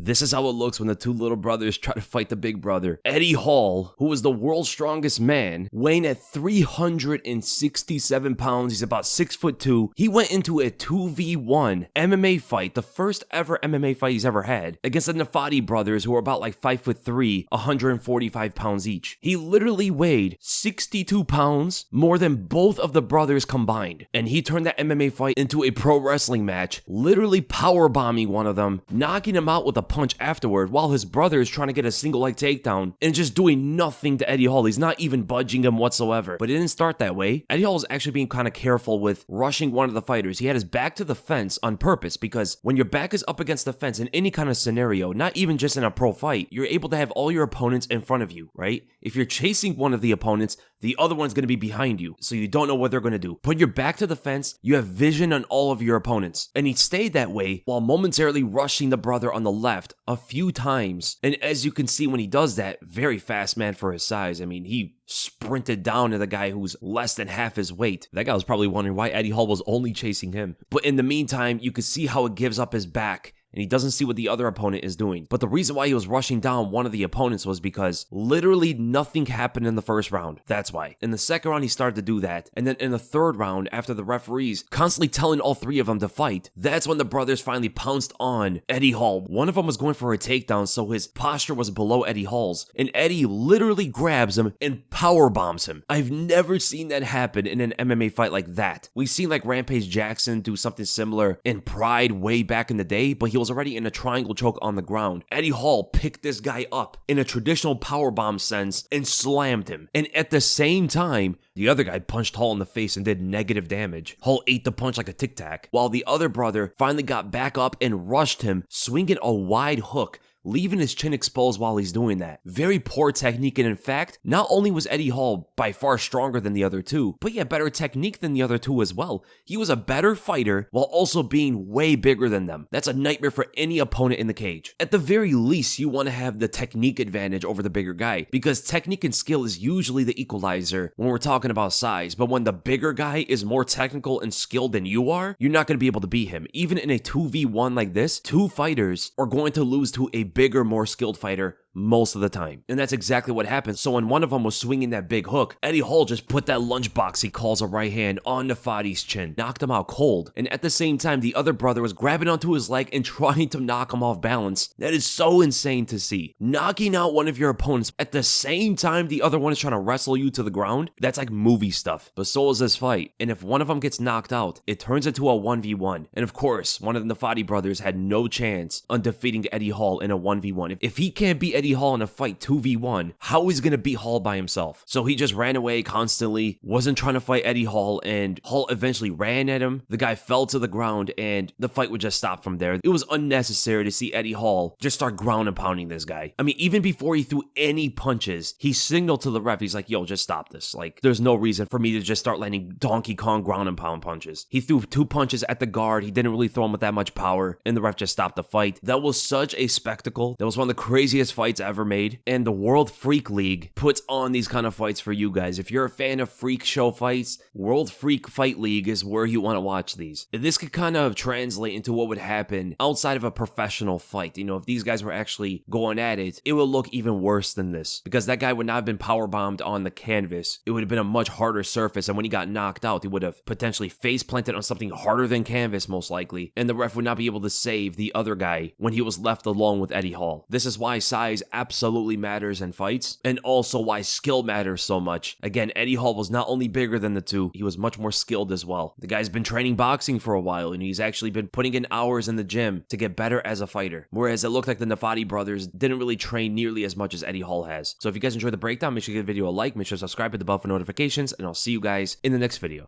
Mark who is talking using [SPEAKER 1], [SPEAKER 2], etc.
[SPEAKER 1] This is how it looks when the two little brothers try to fight the big brother. Eddie Hall, who was the world's strongest man, weighing at 367 pounds, he's about 6'2". He went into a 2v1 MMA fight, the first ever MMA fight he's ever had, against the Neffati brothers, who are about like 5'3", 145 pounds each. He literally weighed 62 pounds more than both of the brothers combined, and he turned that MMA fight into a pro wrestling match, literally powerbombing one of them, knocking him out with a punch afterward, while his brother is trying to get a single leg takedown and just doing nothing to Eddie Hall. He's not even budging him whatsoever. But it didn't start that way. Eddie Hall was actually being kind of careful with rushing one of the fighters. He had his back to the fence on purpose, because when your back is up against the fence in any kind of scenario, not even just in a pro fight, you're able to have all your opponents in front of you, right? If you're chasing one of the opponents, the other one's going to be behind you, so you don't know what they're going to do. Put your back to the fence, you have vision on all of your opponents. And he stayed that way while momentarily rushing the brother on the left a few times. And as you can see when he does that, very fast man for his size. I mean, he sprinted down to the guy who's less than half his weight. That guy was probably wondering why Eddie Hall was only chasing him. But in the meantime, you could see how it gives up his back, and he doesn't see what the other opponent is doing. But the reason why he was rushing down one of the opponents was because literally nothing happened in the first round. That's why. In the second round, he started to do that. And then in the third round, after the referees constantly telling all three of them to fight, that's when the brothers finally pounced on Eddie Hall. One of them was going for a takedown, so his posture was below Eddie Hall's. And Eddie literally grabs him and power bombs him. I've never seen that happen in an MMA fight like that. We've seen like Rampage Jackson do something similar in Pride way back in the day, but he was already in a triangle choke on the ground. Eddie Hall picked this guy up in a traditional powerbomb sense and slammed him. And at the same time, the other guy punched Hall in the face and did negative damage. Hall ate the punch like a Tic Tac, while the other brother finally got back up and rushed him, swinging a wide hook, leaving his chin exposed while he's doing that. Very poor technique, and in fact, not only was Eddie Hall by far stronger than the other two, but he had better technique than the other two as well. He was a better fighter while also being way bigger than them. That's a nightmare for any opponent in the cage. At the very least, you want to have the technique advantage over the bigger guy, because technique and skill is usually the equalizer when we're talking about size. But when the bigger guy is more technical and skilled than you are, you're not going to be able to beat him. Even in a 2v1 like this, two fighters are going to lose to a bigger, more skilled fighter most of the time. And that's exactly what happened. So when one of them was swinging that big hook, Eddie Hall just put that lunchbox he calls a right hand on Neffati's chin, knocked him out cold. And at the same time, the other brother was grabbing onto his leg and trying to knock him off balance. That is so insane to see. Knocking out one of your opponents at the same time the other one is trying to wrestle you to the ground, that's like movie stuff. But so is this fight. And if one of them gets knocked out, it turns into a 1v1. And of course, one of the Neffati brothers had no chance on defeating Eddie Hall in a 1v1. If he can't beat Eddie Hall in a fight 2v1, how is he going to beat Hall by himself? So he just ran away constantly, wasn't trying to fight Eddie Hall, and Hall eventually ran at him. The guy fell to the ground, and the fight would just stop from there. It was unnecessary to see Eddie Hall just start ground and pounding this guy. I mean, even before he threw any punches, he signaled to the ref, he's like, yo, just stop this. Like, there's no reason for me to just start landing Donkey Kong ground and pound punches. He threw 2 punches at the guard. He didn't really throw him with that much power, and the ref just stopped the fight. That was such a spectacle. That was one of the craziest fights ever made, and the World Freak League puts on these kind of fights for you guys. If you're a fan of freak show fights, World Freak Fight League is where you want to watch these. This could kind of translate into what would happen outside of a professional fight. You know, if these guys were actually going at it, it would look even worse than this, because that guy would not have been powerbombed on the canvas. It would have been a much harder surface, and when he got knocked out, he would have potentially face planted on something harder than canvas, most likely, and the ref would not be able to save the other guy when he was left alone with Eddie Hall. This is why size absolutely matters in fights, and also why skill matters so much. Again, Eddie Hall was not only bigger than the two, he was much more skilled as well. The guy's been training boxing for a while, and he's actually been putting in hours in the gym to get better as a fighter. Whereas it looked like the Neffati brothers didn't really train nearly as much as Eddie Hall has. So if you guys enjoyed the breakdown, make sure you give the video a like, make sure to subscribe, hit the bell for notifications, and I'll see you guys in the next video.